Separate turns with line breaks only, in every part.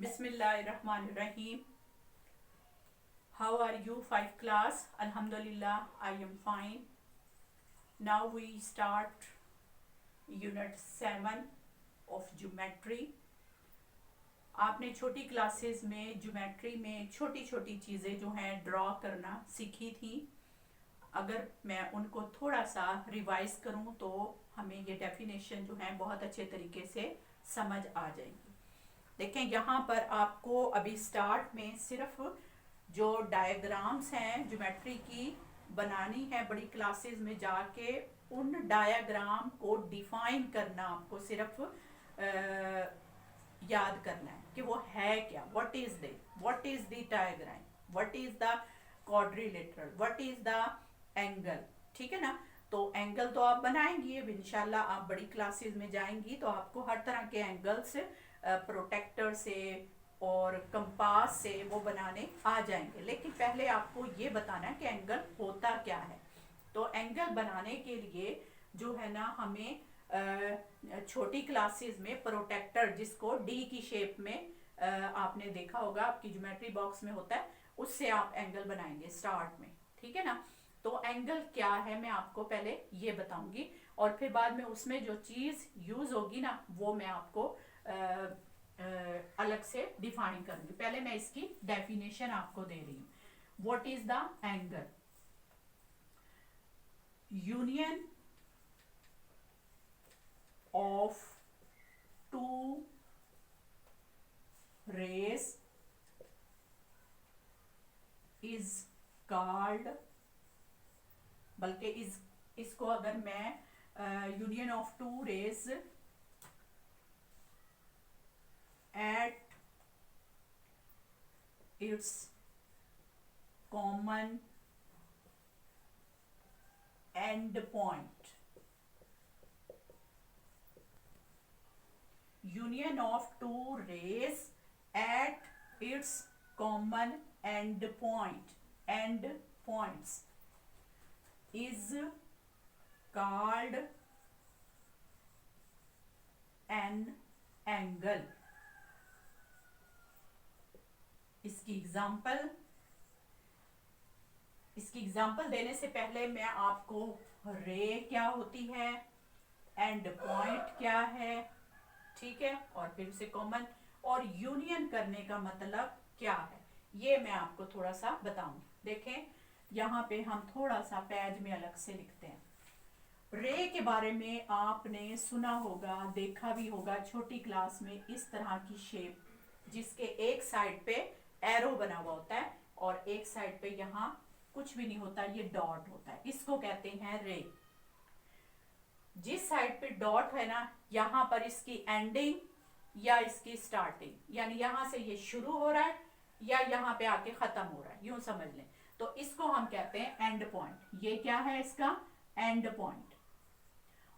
Bismillahirrahmanirrahim. How are you, 5 class? Alhamdulillah, I am fine. Now we start unit 7 of geometry. आपने छोटी classes में geometry में छोटी छोटी चीज़ें जो हैं ड्रॉ करना सीखी थी. अगर मैं उनको थोड़ा सा रिवाइज करूं तो हमें ये डेफिनेशन जो है बहुत अच्छे तरीके से समझ आ जाएगी. देखें, यहाँ पर आपको अभी स्टार्ट में सिर्फ जो डायग्राम्स हैं ज्योमेट्री की बनानी है. बड़ी क्लासेस में जाके उन डायग्राम को डिफाइन करना आपको सिर्फ याद करना है कि वो है क्या. What is the diagram, what is the quadrilateral, what is the angle. ठीक है ना. तो एंगल तो आप बनाएंगी. अब इंशाल्लाह आप बड़ी क्लासेस में जाएंगी तो आपको हर तरह के एंगल्स प्रोटेक्टर से और कंपास से वो बनाने आ जाएंगे. लेकिन पहले आपको ये बताना है कि एंगल होता क्या है. तो एंगल बनाने के लिए जो है ना हमें छोटी क्लासेस में प्रोटेक्टर, जिसको डी की शेप में आपने देखा होगा आपकी ज्योमेट्री बॉक्स में होता है, उससे आप एंगल बनाएंगे स्टार्ट में. ठीक है ना. तो एंगल क्या है मैं आपको पहले ये बताऊंगी और फिर बाद में उसमें जो चीज यूज होगी ना वो मैं आपको अलग से डिफाइन करूंगी. पहले मैं इसकी डेफिनेशन आपको दे रही हूं. What is the angle? Union of two rays is called, बल्कि इसको अगर मैं union of two rays at its common end point, union of two rays at its common end points is called an angle. इसकी example देने से पहले मैं आपको रे क्या होती है, एंड पॉइंट क्या है, ठीक है, और फिर से कॉमन और यूनियन करने का मतलब क्या है ये मैं आपको थोड़ा सा बताऊंगी. देखें, यहाँ पे हम थोड़ा सा पेज में अलग से लिखते हैं. रे के बारे में आपने सुना होगा, देखा भी होगा छोटी क्लास में. इस तरह की शेप जिसके एक साइड पे एरो बना हुआ होता है और एक साइड पे यहाँ कुछ भी नहीं होता, ये डॉट होता है. इसको कहते हैं रे. जिस साइड पे डॉट है ना, यहाँ पर इसकी एंडिंग या इसकी स्टार्टिंग, यानी यहाँ से ये शुरू हो रहा है या यहाँ पे आके खत्म हो रहा है, यूं समझ लें. तो इसको हम कहते हैं एंड पॉइंट. ये क्या है? इसका एंड पॉइंट.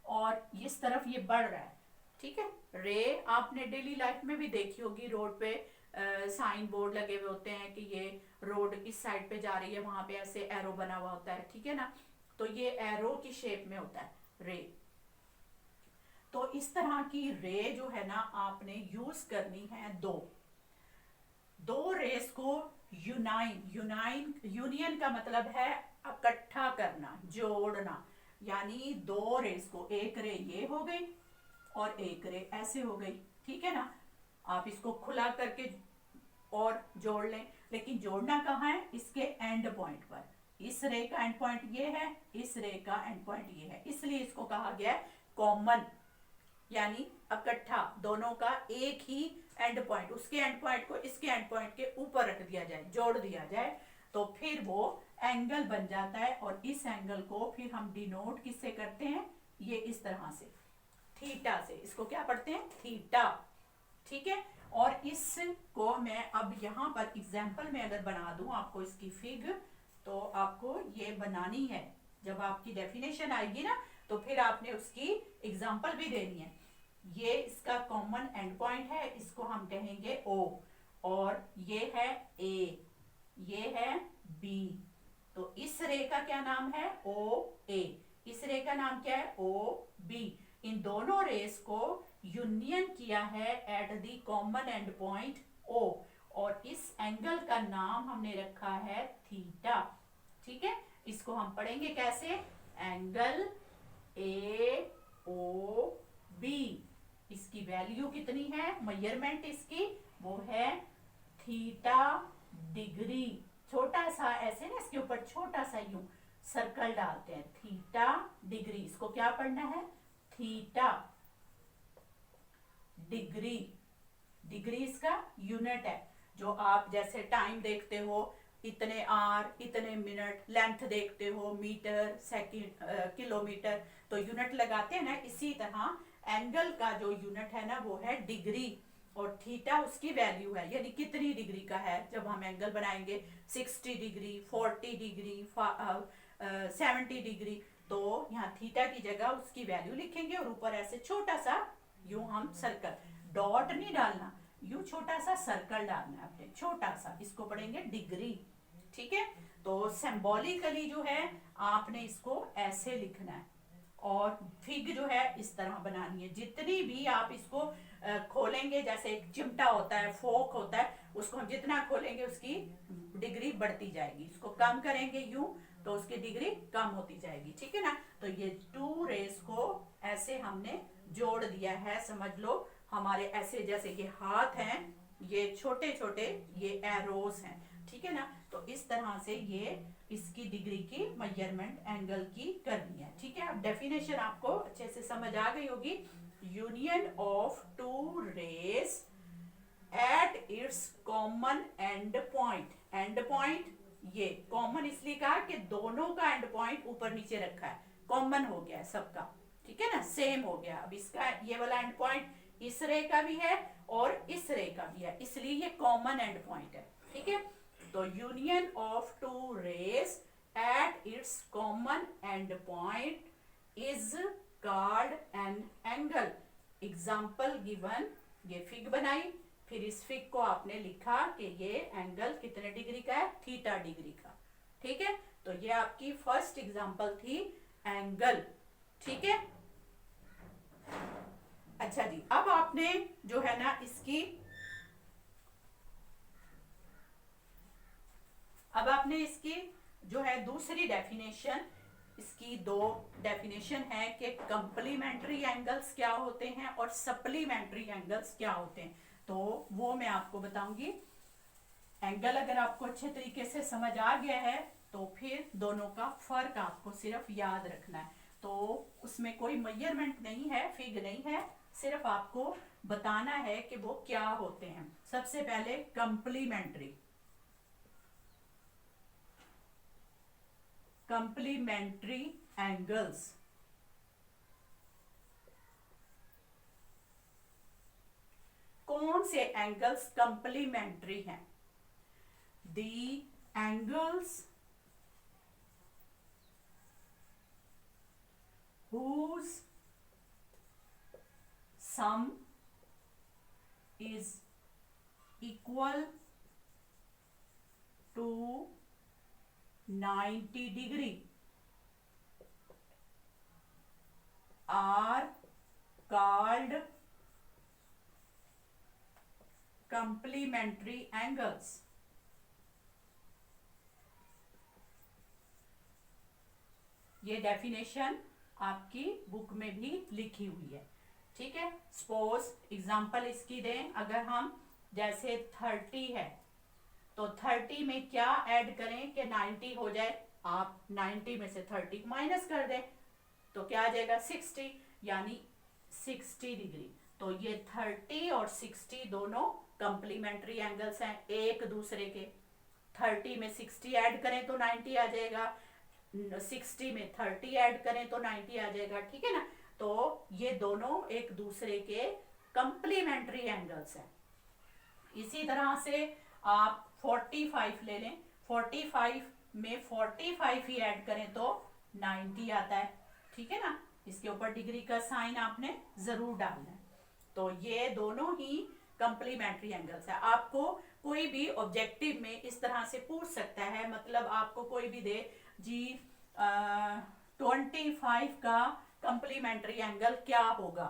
और इस तरफ ये बढ़ रहा है. ठीक है. रे आपने डेली लाइफ में भी देखी होगी. रोड पे साइन बोर्ड लगे हुए होते हैं कि ये रोड इस साइड पे जा रही है, वहां पे ऐसे एरो बना हुआ होता है. ठीक है ना. तो ये एरो की शेप में होता है रे. तो इस तरह की रे जो है ना आपने यूज करनी है दो रेस को यूनियन का मतलब है इकट्ठा करना, जोड़ना. यानी दो रेस को, एक रे ये हो गई और एक रे ऐसे हो गई. ठीक है ना. आप इसको खुला करके और जोड़ लें, लेकिन जोड़ना कहाँ है? इसके एंड पॉइंट पर. इस रे का एंड पॉइंट ये है, इस रे का एंड पॉइंट ये है, इसलिए इसको कहा गया है कॉमन, यानी इकट्ठा. दोनों का एक ही एंड पॉइंट, उसके एंड पॉइंट को इसके एंड पॉइंट के ऊपर रख दिया जाए, जोड़ दिया जाए, तो फिर वो एंगल बन जाता है. और इस एंगल को फिर हम डिनोट किससे करते हैं? ये इस तरह से, थीटा से. इसको क्या पढ़ते हैं? थीटा. ठीक है. और इसको मैं अब यहाँ पर एग्जाम्पल में अगर बना दूं आपको इसकी फिग, तो आपको ये बनानी है. जब आपकी डेफिनेशन आएगी ना तो फिर आपने उसकी एग्जाम्पल भी देनी है. ये इसका कॉमन एंड पॉइंट है, इसको हम कहेंगे O, और ये है A, ये है B. तो इस रे का क्या नाम है? OA. इस रे का नाम क्या है? OB. इन दोनों रेस को यूनियन किया है at the common end point O, और इस एंगल का नाम हमने रखा है थीटा। ठीक है, इसको हम पढ़ेंगे कैसे, एंगल ए ओ बी, इसकी वैल्यू कितनी है, मेजरमेंट इसकी वो है थीटा डिग्री। छोटा सा ऐसे ना इसके ऊपर छोटा सा यूं सर्कल डालते हैं, थीटा डिग्री, इसको क्या पढ़ना है, थीटा डिग्री। डिग्री इसका यूनिट है, जो आप जैसे टाइम देखते हो इतने आवर, इतने मिनट, लेंथ देखते हो मीटर, सेकंड, किलोमीटर, तो यूनिट लगाते हैं ना, इसी तरह एंगल का जो यूनिट है ना वो है डिग्री, और थीटा उसकी वैल्यू है, यानी कितनी डिग्री का है। जब हम एंगल बनाएंगे 60 डिग्री, 40 डिग्री, 70 डिग्री, तो यहाँ थीटा की जगह उसकी वैल्यू लिखेंगे, और ऊपर ऐसे छोटा सा यूं हम सर्कल, डॉट नहीं डालना, यूं छोटा सा सर्कल डालना है अपने, छोटा सा, इसको पढ़ेंगे डिग्री। ठीक है, तो सिंबॉलिकली जो है आपने इसको ऐसे लिखना है, और फिग जो है इस तरह बनानी है। जितनी भी आप इसको खोलेंगे, जैसे एक चिमटा होता है, फोक होता है, उसको हम जितना खोलेंगे उसकी डिग्री बढ़ती जाएगी, इसको कम करेंगे यूं तो उसकी डिग्री कम होती जाएगी। ठीक है ना, तो ये टू रेस को ऐसे हमने जोड़ दिया है, समझ लो हमारे ऐसे जैसे ये हाथ हैं, ये छोटे छोटे ये एरोस हैं। ठीक है ना, तो इस तरह से ये इसकी डिग्री की मेजरमेंट एंगल की करनी है। ठीक है, अब डेफिनेशन आपको अच्छे से समझ आ गई होगी। Union of two rays at its common end point, end point ये कॉमन इसलिए कहा कि दोनों का एंड पॉइंट ऊपर नीचे रखा है, कॉमन हो गया है सबका। ठीक है ना, सेम हो गया। अब इसका ये वाला एंड पॉइंट इस रे का भी है और इस रे का भी है, इसलिए ये कॉमन एंड पॉइंट है। ठीक है, तो union of two rays at its common end point is called an angle. Example given, ये फिग बनाई, फिर इस फिग को आपने लिखा कि ये एंगल कितने डिग्री का है, थीटा डिग्री का। ठीक है, तो ये आपकी फर्स्ट एग्जाम्पल थी एंगल। ठीक है, अच्छा जी, अब आपने जो है ना इसकी, अब आपने इसकी जो है दूसरी डेफिनेशन, इसकी दो डेफिनेशन है कि कंप्लीमेंट्री एंगल्स क्या होते हैं और सप्लीमेंट्री एंगल्स क्या होते हैं, तो वो मैं आपको बताऊंगी। एंगल अगर आपको अच्छे तरीके से समझ आ गया है तो फिर दोनों का फर्क आपको सिर्फ याद रखना है, तो उसमें कोई मेजरमेंट नहीं है, फिग नहीं है, सिर्फ आपको बताना है कि वो क्या होते हैं। सबसे पहले कंप्लीमेंट्री, कंप्लीमेंट्री एंगल्स। कौन से एंगल्स कंप्लीमेंट्री हैं? दी angles whose sum is equal to 90 degree are called complementary angles। ये डेफिनेशन आपकी बुक में भी लिखी हुई है। ठीक है, सपोज एग्जांपल इसकी दें, अगर हम जैसे 30 है तो 30 में क्या ऐड करें कि 90 हो जाए, आप 90 में से 30 माइनस कर दें तो क्या आ जाएगा 60, यानी 60 डिग्री। तो ये 30 और 60 दोनों कंप्लीमेंट्री एंगल्स हैं एक दूसरे के। 30 में 60 ऐड करें तो 90 आ जाएगा, 60 में 30 ऐड करें तो 90 आ जाएगा। ठीक है ना, तो ये दोनों एक दूसरे के कंप्लीमेंट्री एंगल्स हैं। इसी तरह से आप 45 ले लें, 45 में 45 ही ऐड करें तो 90 आता है। ठीक है ना, इसके ऊपर डिग्री का साइन आपने जरूर डालना है। तो ये दोनों ही कंप्लीमेंट्री एंगल्स है। आपको कोई भी ऑब्जेक्टिव में इस तरह से पूछ सकता है, मतलब आपको कोई भी दे जी 25 का कंप्लीमेंट्री एंगल क्या होगा,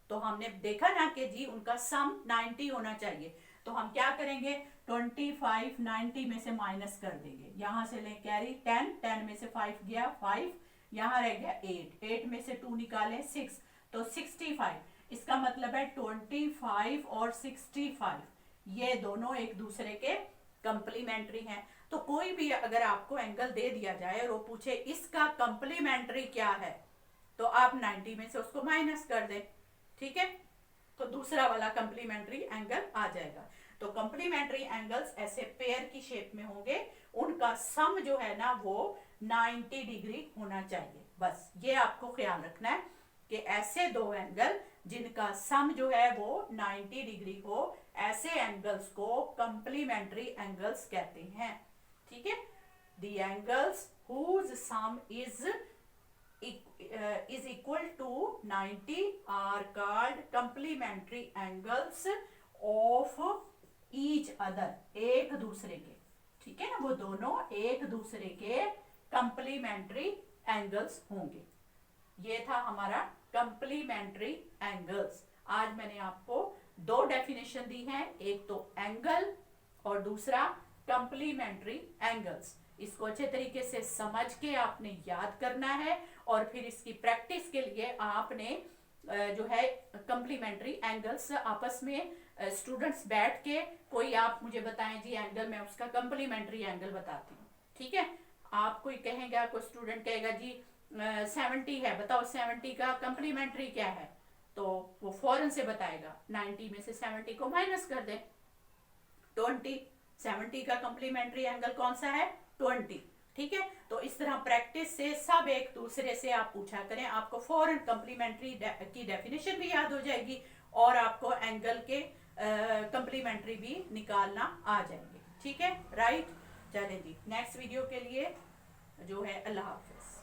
तो हमने देखा ना कि जी उनका सम 90 होना चाहिए, तो हम क्या करेंगे, 25 90 में से माइनस कर देंगे, यहां से ले कैरी 10, 10 में से 5 गया 5, यहां रह गया 8, 8 में से 2 निकाले 6, तो 65। इसका मतलब है 25 और 65 ये दोनों एक दूसरे के कंप्लीमेंट्री हैं। तो कोई भी अगर आपको एंगल दे दिया जाए और वो पूछे इसका कंप्लीमेंट्री क्या है, तो आप 90 में से उसको माइनस कर दें, ठीक है, तो दूसरा वाला कंप्लीमेंट्री एंगल आ जाएगा। तो कंप्लीमेंट्री एंगल्स ऐसे पेयर की शेप में होंगे, उनका सम जो है ना वो 90 डिग्री होना चाहिए। बस ये आपको ख्याल रखना है कि ऐसे दो एंगल जिनका सम जो है वो 90 डिग्री हो, ऐसे एंगल्स को कंप्लीमेंट्री एंगल्स कहते हैं, ठीक है। The angles whose sum is equal to 90 are called complementary angles of each other, एक दूसरे के, ठीक है ना, वो दोनों एक दूसरे के कंप्लीमेंट्री एंगल्स होंगे। ये था हमारा कंप्लीमेंट्री एंगल्स। आज मैंने आपको दो डेफिनेशन दी हैं, एक तो एंगल और दूसरा कंप्लीमेंट्री एंगल्स। इसको अच्छे तरीके से समझ के आपने याद करना है और फिर इसकी प्रैक्टिस के लिए आपने जो है कंप्लीमेंट्री एंगल्स आपस में स्टूडेंट्स बैठ के, कोई आप मुझे बताएं जी एंगल, मैं उसका कंप्लीमेंट्री एंगल बताती हूँ, ठीक है। आप कोई कहेगा, कोई स्टूडेंट कहेगा जी 70 है, बताओ 70 का कंप्लीमेंट्री क्या है, तो वो फौरन से बताएगा 90 में से 70 को माइनस कर दे 20, 70 का कंप्लीमेंट्री एंगल कौन सा है 20, ठीक है। तो इस तरह प्रैक्टिस से सब एक दूसरे से आप पूछा करें, आपको फौरन कंप्लीमेंट्री की डेफिनेशन भी याद हो जाएगी और आपको एंगल के कंप्लीमेंट्री भी निकालना आ जाएंगे, ठीक है, राइट। चलें जी, नेक्स्ट वीडियो के लिए जो है अल्लाह हाफिज।